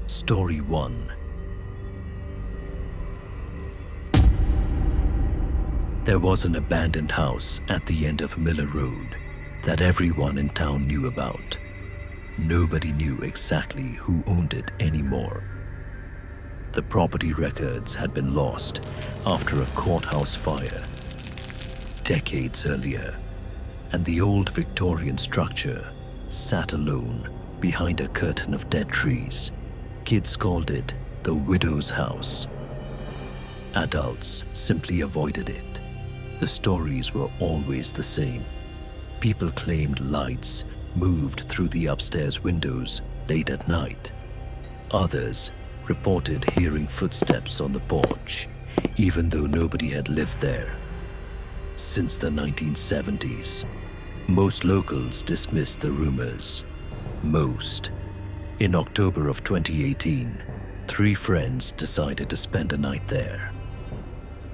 Story 1. There was an abandoned house at the end of Miller Road that everyone in town knew about. Nobody knew exactly who owned it anymore. The property records had been lost after a courthouse fire decades earlier, and the old Victorian structure sat alone behind a curtain of dead trees. Kids called it the widow's house. Adults simply avoided it. The stories were always the same. People claimed lights moved through the upstairs windows late at night. Others reported hearing footsteps on the porch, even though nobody had lived there. Since the 1970s, most locals dismissed the rumors. Most. In October of 2018, 3 friends decided to spend a night there.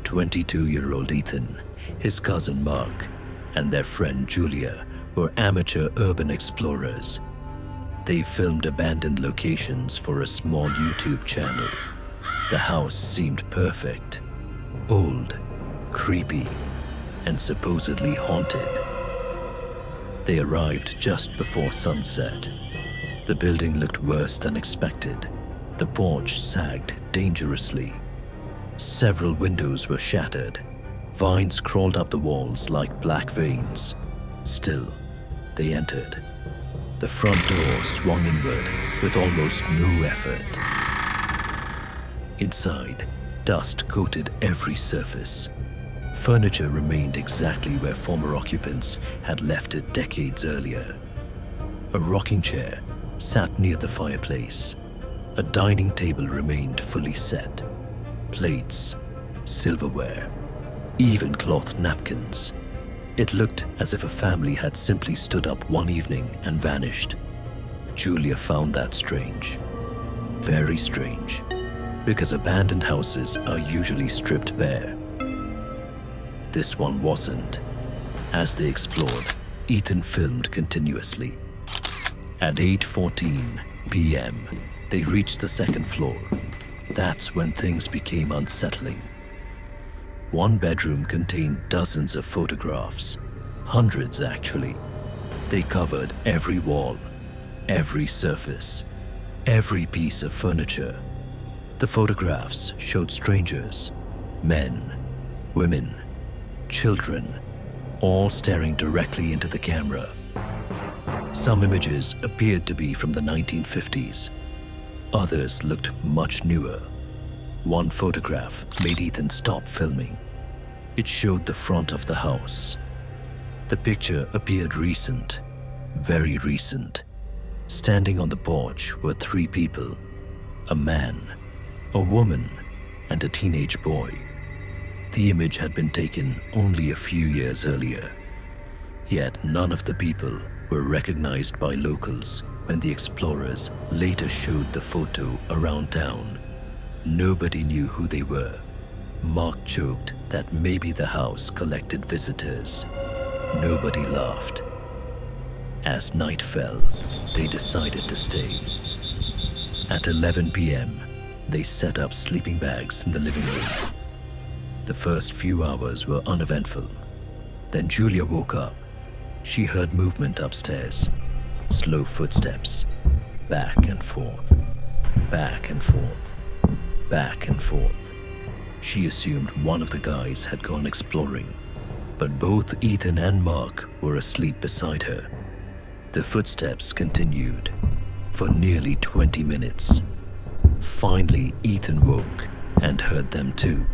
22-year-old Ethan, his cousin Mark, and their friend Julia were amateur urban explorers. They filmed abandoned locations for a small YouTube channel. The house seemed perfect. Old, creepy, and supposedly haunted. They arrived just before sunset. The building looked worse than expected. The porch sagged dangerously. Several windows were shattered. Vines crawled up the walls like black veins. Still, they entered. The front door swung inward with almost no effort. Inside, dust coated every surface. Furniture remained exactly where former occupants had left it decades earlier. A rocking chair sat near the fireplace. A dining table remained fully set. Plates, silverware, even cloth napkins. It looked as if a family had simply stood up one evening and vanished. Julia found that strange. Very strange, because abandoned houses are usually stripped bare. This one wasn't. As they explored, Ethan filmed continuously. At 8:14 p.m., they reached the second floor. That's when things became unsettling. One bedroom contained dozens of photographs, hundreds actually. They covered every wall, every surface, every piece of furniture. The photographs showed strangers, men, women, children, all staring directly into the camera. Some images appeared to be from the 1950s. Others looked much newer. One photograph made Ethan stop filming. It showed the front of the house. The picture appeared recent, very recent. Standing on the porch were 3 people: a man, a woman, and a teenage boy. The image had been taken only a few years earlier. Yet none of the people were recognized by locals when the explorers later showed the photo around town. Nobody knew who they were. Mark joked that maybe the house collected visitors. Nobody laughed. As night fell, they decided to stay. At 11 p.m., they set up sleeping bags in the living room. The first few hours were uneventful. Then Julia woke up. She heard movement upstairs. Slow footsteps. Back and forth. Back and forth. Back and forth. She assumed one of the guys had gone exploring, but both Ethan and Mark were asleep beside her. The footsteps continued for nearly 20 minutes. Finally, Ethan woke and heard them too.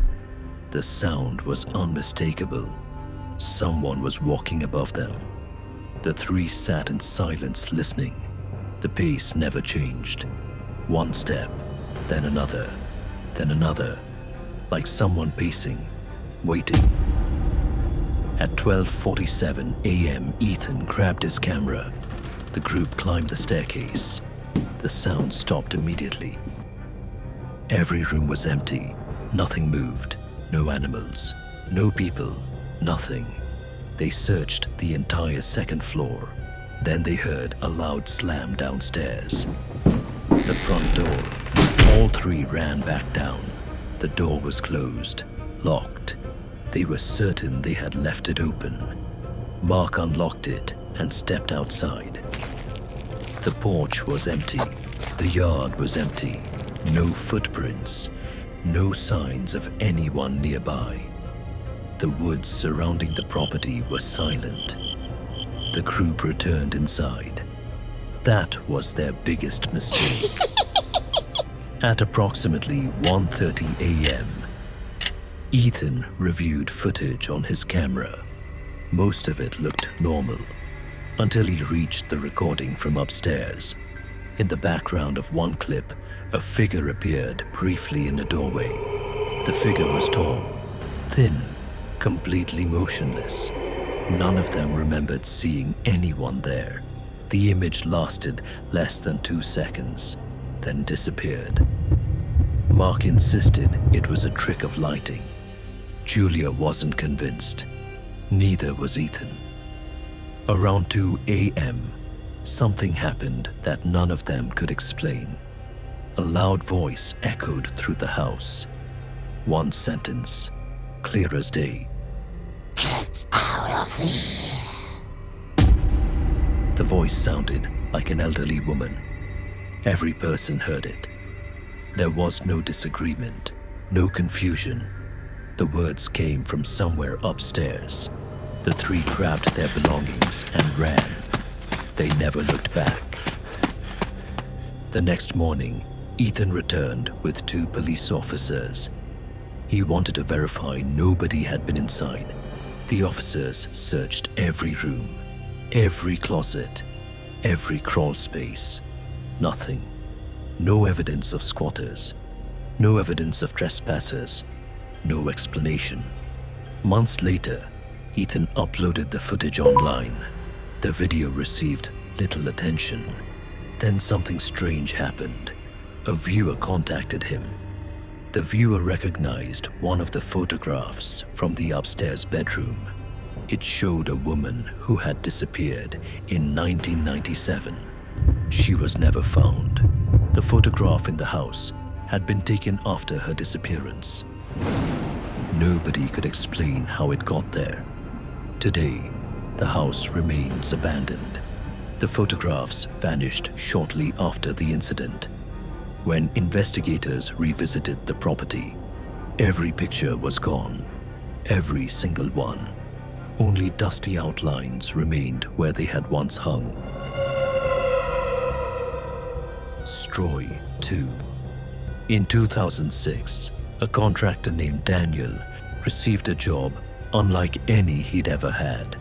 The sound was unmistakable. Someone was walking above them. The 3 sat in silence listening. The pace never changed. One step, then another, like someone pacing, waiting. At 12:47 a.m., Ethan grabbed his camera. The group climbed the staircase. The sound stopped immediately. Every room was empty. Nothing moved. No animals. No people. Nothing. They searched the entire second floor. Then they heard a loud slam downstairs. The front door. All three ran back down. The door was closed, locked. They were certain they had left it open. Mark unlocked it and stepped outside. The porch was empty. The yard was empty. No footprints. No signs of anyone nearby. The woods surrounding the property were silent. The group returned inside. That was their biggest mistake. At approximately 1:30 a.m., Ethan reviewed footage on his camera. Most of it looked normal, until he reached the recording from upstairs. In the background of one clip, a figure appeared briefly in a doorway. The figure was tall, thin, completely motionless. None of them remembered seeing anyone there. The image lasted less than 2 seconds, then disappeared. Mark insisted it was a trick of lighting. Julia wasn't convinced. Neither was Ethan. Around 2 a.m., something happened that none of them could explain. A loud voice echoed through the house. One sentence, clear as day. "Get out of here." The voice sounded like an elderly woman. Every person heard it. There was no disagreement, no confusion. The words came from somewhere upstairs. The three grabbed their belongings and ran. They never looked back. The next morning, Ethan returned with 2 police officers. He wanted to verify nobody had been inside. The officers searched every room, every closet, every crawl space. Nothing. No evidence of squatters. No evidence of trespassers. No explanation. Months later, Ethan uploaded the footage online. The video received little attention. Then something strange happened. A viewer contacted him. The viewer recognized one of the photographs from the upstairs bedroom. It showed a woman who had disappeared in 1997. She was never found. The photograph in the house had been taken after her disappearance. Nobody could explain how it got there. Today, the house remains abandoned. The photographs vanished shortly after the incident. When investigators revisited the property, every picture was gone. Every single one. Only dusty outlines remained where they had once hung. Stroy 2. In 2006, a contractor named Daniel received a job unlike any he'd ever had.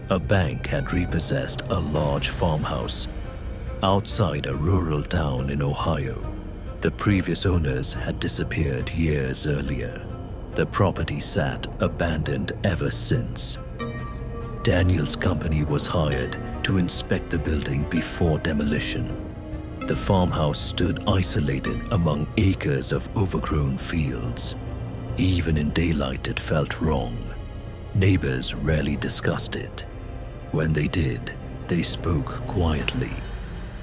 A bank had repossessed a large farmhouse outside a rural town in Ohio. The previous owners had disappeared years earlier. The property sat abandoned ever since. Daniel's company was hired to inspect the building before demolition. The farmhouse stood isolated among acres of overgrown fields. Even in daylight, it felt wrong. Neighbors rarely discussed it. When they did, they spoke quietly.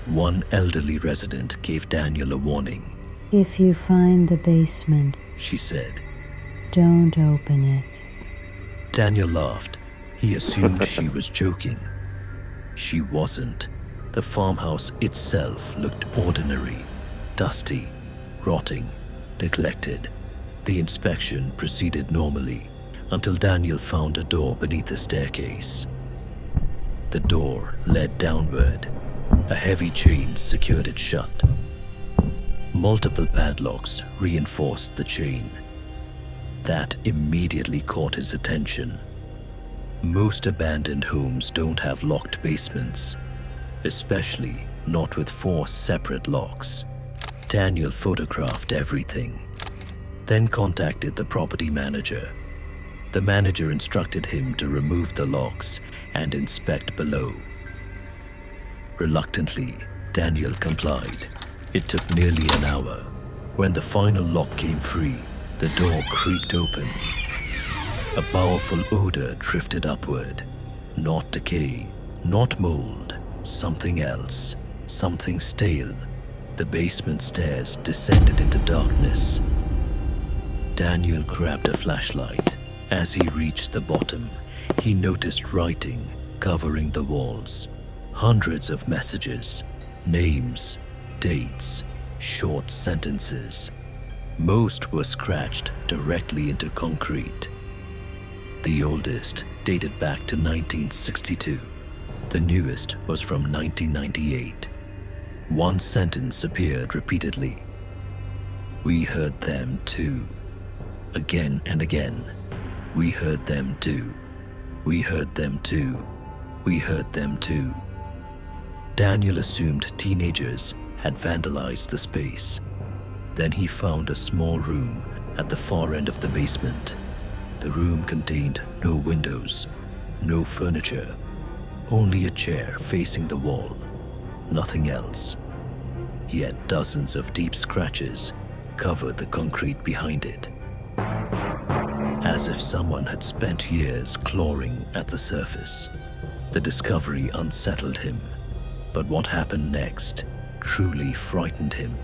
One elderly resident gave Daniel a warning. "If you find the basement," she said, "don't open it." Daniel laughed. He assumed she was joking. She wasn't. The farmhouse itself looked ordinary, dusty, rotting, neglected. The inspection proceeded normally until Daniel found a door beneath the staircase. The door led downward. A heavy chain secured it shut. Multiple padlocks reinforced the chain. That immediately caught his attention. Most abandoned homes don't have locked basements, especially not with 4 separate locks. Daniel photographed everything, then contacted the property manager. The manager instructed him to remove the locks and inspect below. Reluctantly, Daniel complied. It took nearly an hour. When the final lock came free, the door creaked open. A powerful odor drifted upward. Not decay, not mold, something else, something stale. The basement stairs descended into darkness. Daniel grabbed a flashlight. As he reached the bottom, he noticed writing covering the walls. Hundreds of messages, names, dates, short sentences. Most were scratched directly into concrete. The oldest dated back to 1962. The newest was from 1998. One sentence appeared repeatedly. "We heard them too." Again and again. "We heard them too. We heard them too. We heard them too." Daniel assumed teenagers had vandalized the space. Then he found a small room at the far end of the basement. The room contained no windows, no furniture, only a chair facing the wall, nothing else. Yet dozens of deep scratches covered the concrete behind it, as if someone had spent years clawing at the surface. The discovery unsettled him, but what happened next truly frightened him.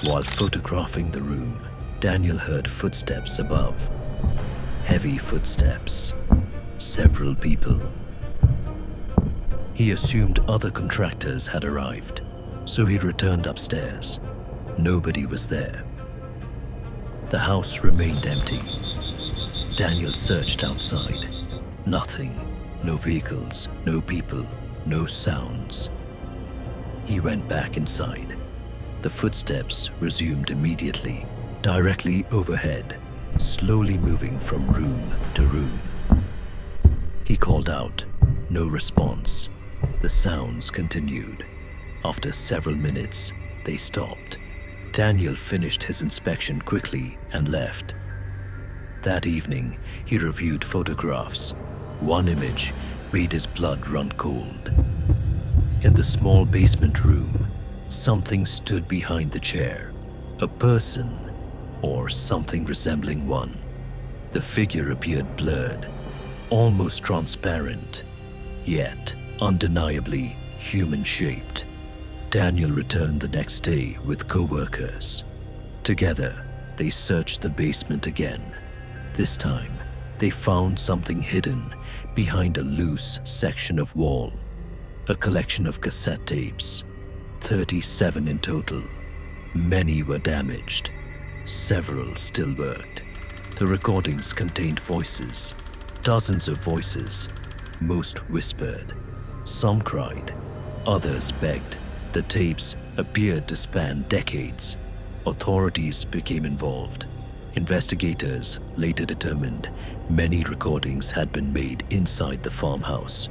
While photographing the room, Daniel heard footsteps above. Heavy footsteps. Several people. He assumed other contractors had arrived, so he returned upstairs. Nobody was there. The house remained empty. Daniel searched outside. Nothing. No vehicles, no people, no sounds. He went back inside. The footsteps resumed immediately, directly overhead, slowly moving from room to room. He called out. No response. The sounds continued. After several minutes, they stopped. Daniel finished his inspection quickly and left. That evening, he reviewed photographs. One image made his blood run cold. In the small basement room, something stood behind the chair. A person, or something resembling one. The figure appeared blurred, almost transparent, yet undeniably human-shaped. Daniel returned the next day with co-workers. Together, they searched the basement again. This time, they found something hidden behind a loose section of wall. A collection of cassette tapes, 37 in total. Many were damaged. Several still worked. The recordings contained voices, dozens of voices. Most whispered. Some cried. Others begged. The tapes appeared to span decades. Authorities became involved. Investigators later determined many recordings had been made inside the farmhouse.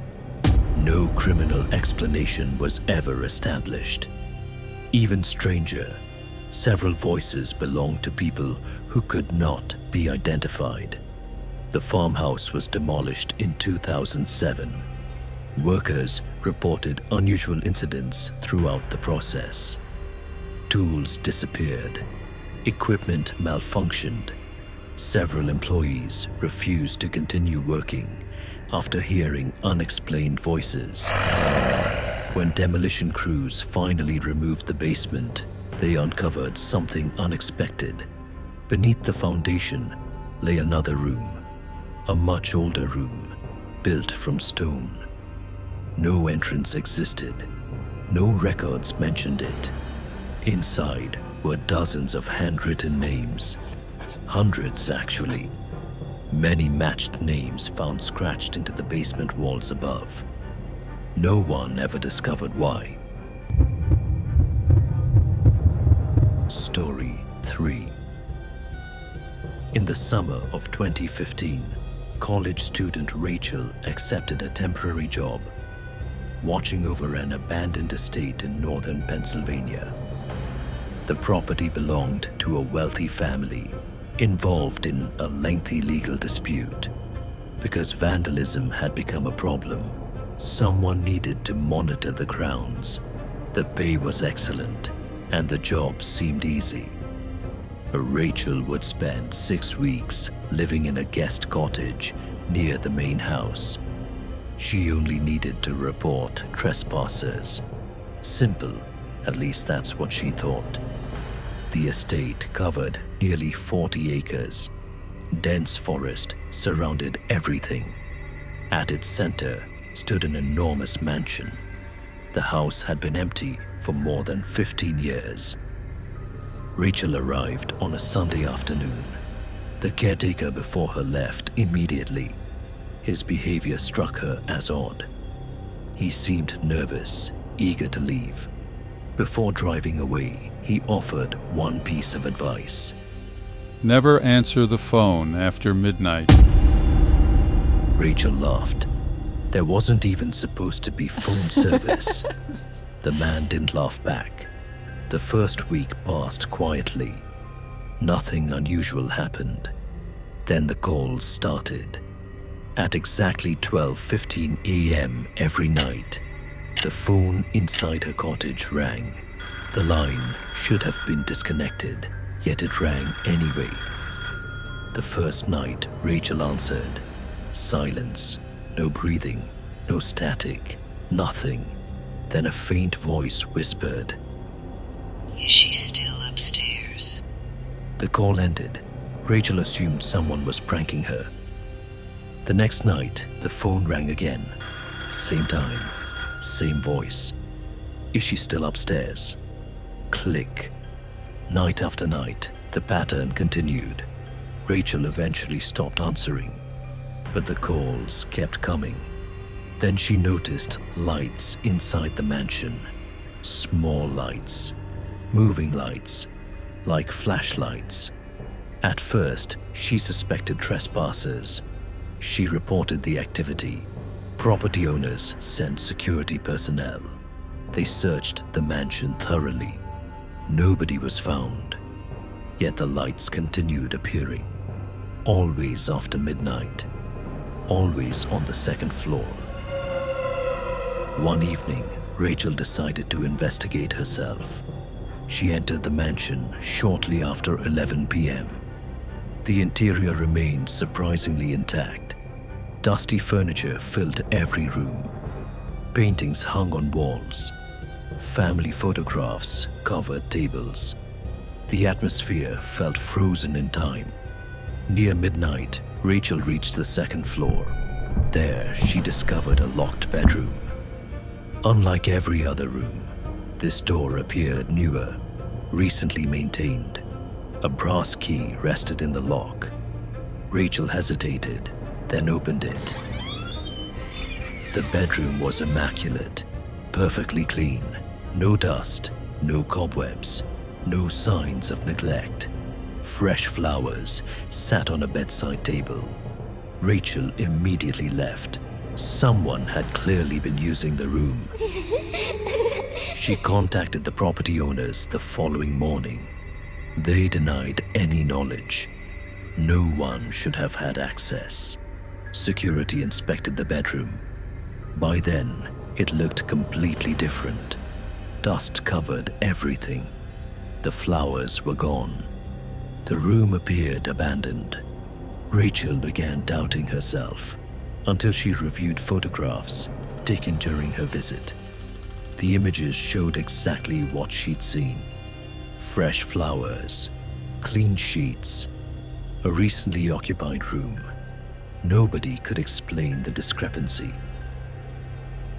No criminal explanation was ever established. Even stranger, several voices belonged to people who could not be identified. The farmhouse was demolished in 2007. Workers reported unusual incidents throughout the process. Tools disappeared. Equipment malfunctioned. Several employees refused to continue working after hearing unexplained voices. When demolition crews finally removed the basement, they uncovered something unexpected. Beneath the foundation lay another room, a much older room, built from stone. No entrance existed. No records mentioned it. Inside were dozens of handwritten names. Hundreds, actually. Many matched names found scratched into the basement walls above. No one ever discovered why. Story 3. In the summer of 2015, college student Rachel accepted a temporary job watching over an abandoned estate in northern Pennsylvania. The property belonged to a wealthy family involved in a lengthy legal dispute. Because vandalism had become a problem, someone needed to monitor the grounds. The pay was excellent, and the job seemed easy. Rachel would spend 6 weeks living in a guest cottage near the main house. She only needed to report trespassers. Simple At least that's what she thought. The estate covered nearly 40 acres. Dense forest surrounded everything. At its center stood an enormous mansion. The house had been empty for more than 15 years. Rachel arrived on a Sunday afternoon. The caretaker before her left immediately. His behavior struck her as odd. He seemed nervous, eager to leave. Before driving away, he offered one piece of advice. Never answer the phone after midnight. Rachel laughed. There wasn't even supposed to be phone service. The man didn't laugh back. The first week passed quietly. Nothing unusual happened. Then the calls started. At exactly 12:15 a.m. every night, the phone inside her cottage rang. The line should have been disconnected, yet it rang anyway. The first night Rachel answered. Silence, no breathing, no static, nothing. Then a faint voice whispered, Is she still upstairs? The call ended. Rachel assumed someone was pranking her. The next night, the phone rang again. Same time, same voice. Is she still upstairs? Click. Night after night, the pattern continued. Rachel eventually stopped answering, but the calls kept coming. Then she noticed lights inside the mansion. Small lights. Moving lights. Like flashlights. At first, she suspected trespassers. She reported the activity. Property owners sent security personnel. They searched the mansion thoroughly. Nobody was found. Yet the lights continued appearing. Always after midnight. Always on the second floor. One evening, Rachel decided to investigate herself. She entered the mansion shortly after 11 p.m. The interior remained surprisingly intact. Dusty furniture filled every room. Paintings hung on walls. Family photographs covered tables. The atmosphere felt frozen in time. Near midnight, Rachel reached the second floor. There, she discovered a locked bedroom. Unlike every other room, this door appeared newer, recently maintained. A brass key rested in the lock. Rachel hesitated, then opened it. The bedroom was immaculate, perfectly clean. No dust, no cobwebs, no signs of neglect. Fresh flowers sat on a bedside table. Rachel immediately left. Someone had clearly been using the room. She contacted the property owners the following morning. They denied any knowledge. No one should have had access. Security inspected the bedroom. By then, it looked completely different. Dust covered everything. The flowers were gone. The room appeared abandoned. Rachel began doubting herself until she reviewed photographs taken during her visit. The images showed exactly what she'd seen. Fresh flowers, clean sheets, a recently occupied room. Nobody could explain the discrepancy.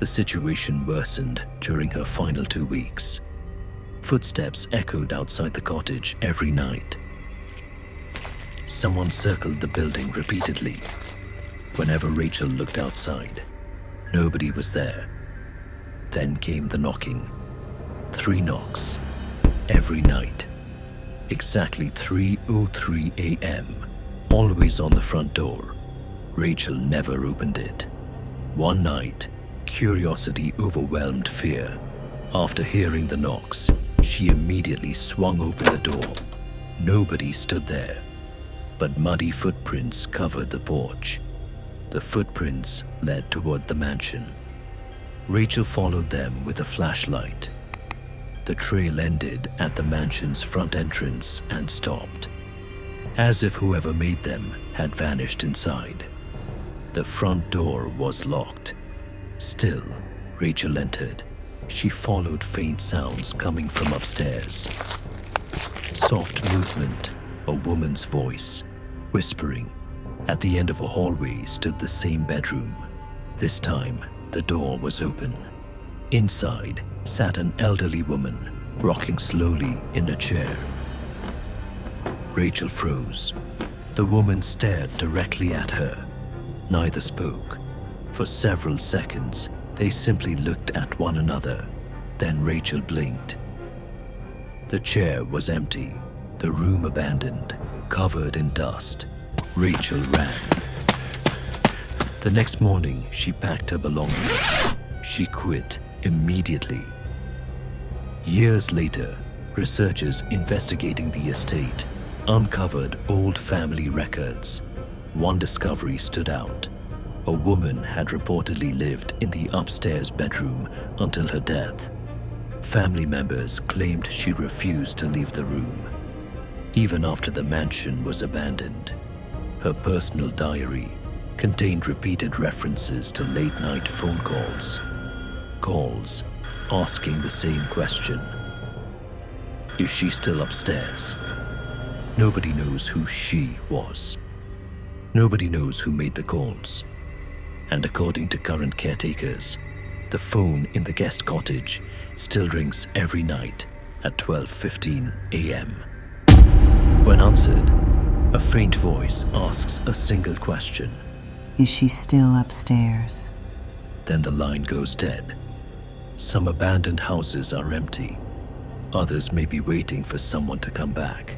The situation worsened during her final 2 weeks. Footsteps echoed outside the cottage every night. Someone circled the building repeatedly. Whenever Rachel looked outside, nobody was there. Then came the knocking. 3 knocks. Every night. Exactly 3:03 a.m. Always on the front door. Rachel never opened it. One night, curiosity overwhelmed fear. After hearing the knocks, she immediately swung open the door. Nobody stood there, but muddy footprints covered the porch. The footprints led toward the mansion. Rachel followed them with a flashlight. The trail ended at the mansion's front entrance and stopped, as if whoever made them had vanished inside. The front door was locked. Still, Rachel entered. she followed faint sounds coming from upstairs. Soft movement, a woman's voice, whispering. At the end of a hallway stood the same bedroom. This time, the door was open. Inside sat an elderly woman, rocking slowly in a chair. Rachel froze. The woman stared directly at her. Neither spoke. For several seconds, they simply looked at one another. Then Rachel blinked. The chair was empty, the room abandoned, covered in dust. Rachel ran. The next morning, she packed her belongings. She quit immediately. Years later, researchers investigating the estate uncovered old family records. One discovery stood out. A woman had reportedly lived in the upstairs bedroom until her death. Family members claimed she refused to leave the room, even after the mansion was abandoned. Her personal diary contained repeated references to late-night phone calls asking the same question. Is she still upstairs? Nobody knows who she was. Nobody knows who made the calls. And according to current caretakers, the phone in the guest cottage still rings every night at 12:15 a.m. When answered, a faint voice asks a single question. Is she still upstairs? Then the line goes dead. Some abandoned houses are empty. Others may be waiting for someone to come back.